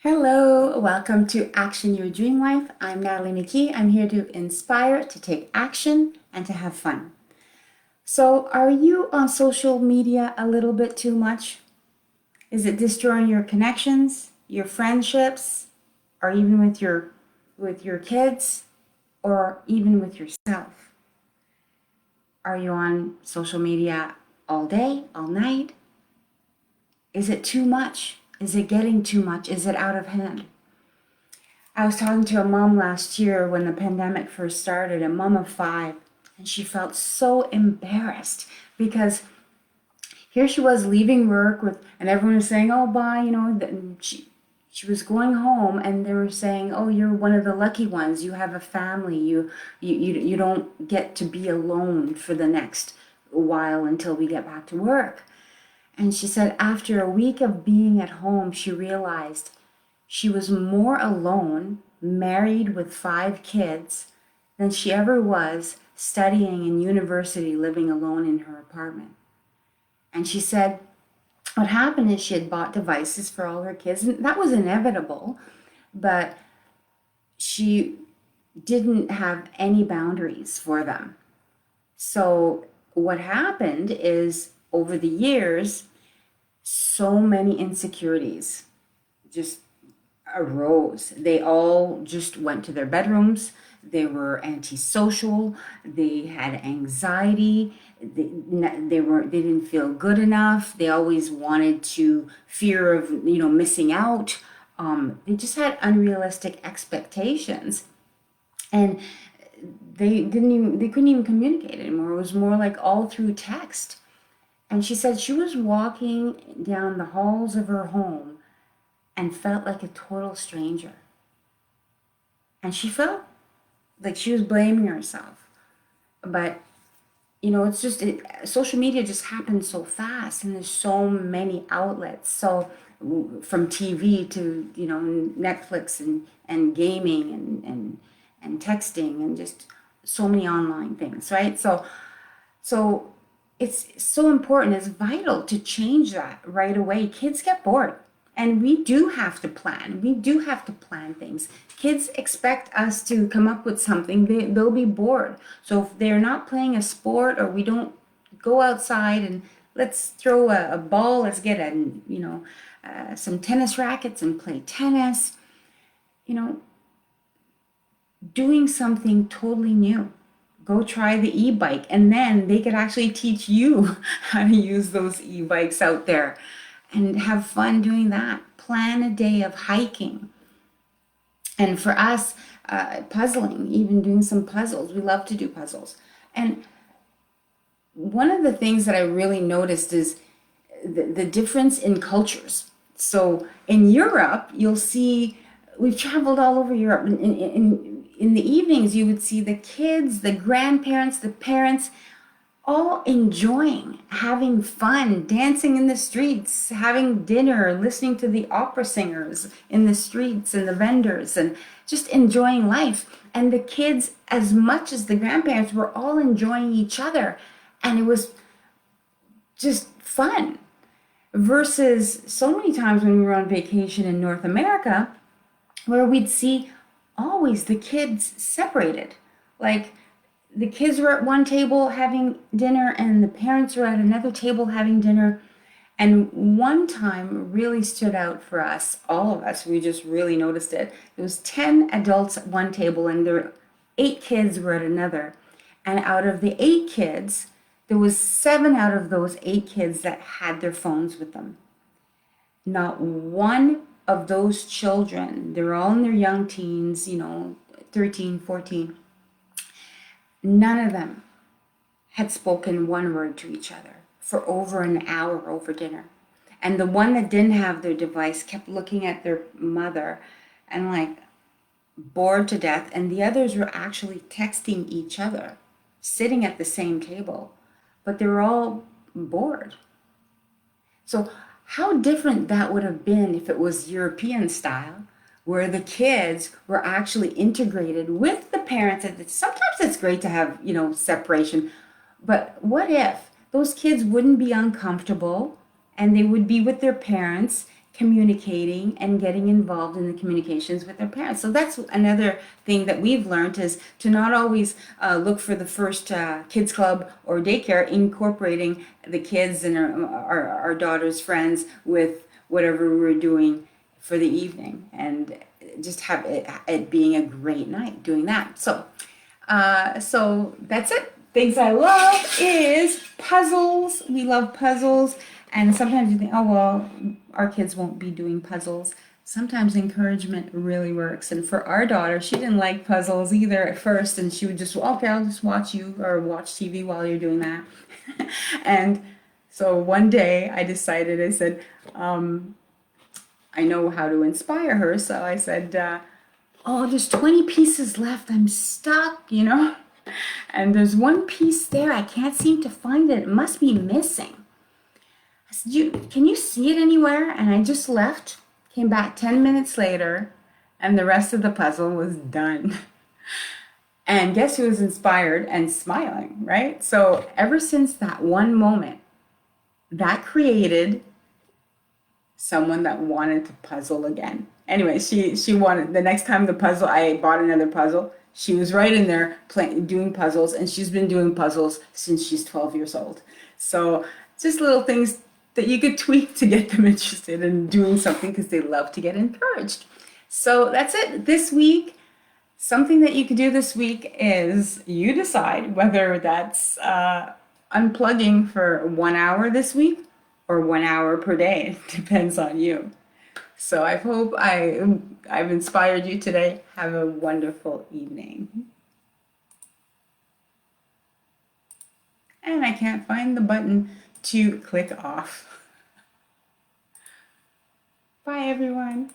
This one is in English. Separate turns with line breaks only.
Hello, welcome to Action Your Dream Life. I'm Natalie McKee. I'm here to inspire, to take action, and to have fun. So, are you on social media a little bit too much? Is it destroying your connections, your friendships, or even with your kids, or even with yourself? Are you on social media all day, all night? Is it too much? Is it getting too much? Is it out of hand? I was talking to a mom last year when the pandemic first started, a mom of five, and she felt so embarrassed because here she was leaving work and everyone was saying, "Oh, bye," And she was going home, and they were saying, "Oh, you're one of the lucky ones. You have a family. You don't get to be alone for the next while until we get back to work." And she said after a week of being at home, she realized she was more alone, married with five kids, than she ever was studying in university, living alone in her apartment. And she said what happened is she had bought devices for all her kids, and that was inevitable, but she didn't have any boundaries for them. So what happened is over the years, so many insecurities just arose. They all just went to their bedrooms. They were antisocial. They had anxiety. They didn't feel good enough. They always wanted to fear of missing out. They just had unrealistic expectations, and they couldn't even communicate anymore. It was more like all through text. And she said she was walking down the halls of her home and felt like a total stranger. And she felt like she was blaming herself. But, it's just, social media just happens so fast, and there's so many outlets. So from TV to, Netflix and gaming and texting and just so many online things, right? So it's so important, it's vital to change that right away. Kids get bored. And we do have to plan. We do have to plan things. Kids expect us to come up with something. They'll be bored. So if they're not playing a sport, or we don't go outside and let's throw a ball, let's get some tennis rackets and play tennis, doing something totally new. Go try the e-bike, and then they could actually teach you how to use those e-bikes out there and have fun doing that. Plan a day of hiking. And for us, puzzling, even doing some puzzles. We love to do puzzles. And one of the things that I really noticed is the difference in cultures. So in Europe, you'll see, we've traveled all over Europe. In the evenings, you would see the kids, the grandparents, the parents, all enjoying, having fun, dancing in the streets, having dinner, listening to the opera singers in the streets and the vendors, and just enjoying life. And the kids, as much as the grandparents, were all enjoying each other. And it was just fun. Versus so many times when we were on vacation in North America, where we'd see always the kids separated. Like, the kids were at one table having dinner and the parents were at another table having dinner. And one time really stood out for us, all of us. We just really noticed it. There was 10 adults at one table, and there were 8 kids were at another. And out of the 8 kids, there was 7 out of those 8 kids that had their phones with them. Not one of those children, they're all in their young teens, 13, 14. None of them had spoken one word to each other for over an hour over dinner. And the one that didn't have their device kept looking at their mother and bored to death. And the others were actually texting each other, sitting at the same table, but they were all bored. So how different that would have been if it was European style, where the kids were actually integrated with the parents. Sometimes it's great to have, separation, but what if those kids wouldn't be uncomfortable and they would be with their parents communicating and getting involved in the communications with their parents. So that's another thing that we've learned, is to not always look for the first kids club or daycare, incorporating the kids and our daughter's friends with whatever we're doing for the evening, and just have it being a great night doing that. So that's it. Things I love is puzzles. We love puzzles. And sometimes you think, oh, well, our kids won't be doing puzzles. Sometimes encouragement really works. And for our daughter, she didn't like puzzles either at first. And she would just, okay, I'll just watch you or watch TV while you're doing that. And so one day I decided, I said, I know how to inspire her. So I said, oh, there's 20 pieces left. I'm stuck, And there's one piece there. I can't seem to find it. It must be missing. I said, can you see it anywhere? And I just left, came back 10 minutes later, and the rest of the puzzle was done. And guess who was inspired and smiling, right? So ever since that one moment, that created someone that wanted to puzzle again. Anyway, she wanted, the next time I bought another puzzle, she was right in there doing puzzles, and she's been doing puzzles since she's 12 years old. So just little things that you could tweak to get them interested in doing something, because they love to get encouraged. So that's it this week. Something that you could do this week is you decide whether that's unplugging for 1 hour this week or 1 hour per day. It depends on you. So I hope I've inspired you today. Have a wonderful evening. And I can't find the button to click off. Bye, everyone.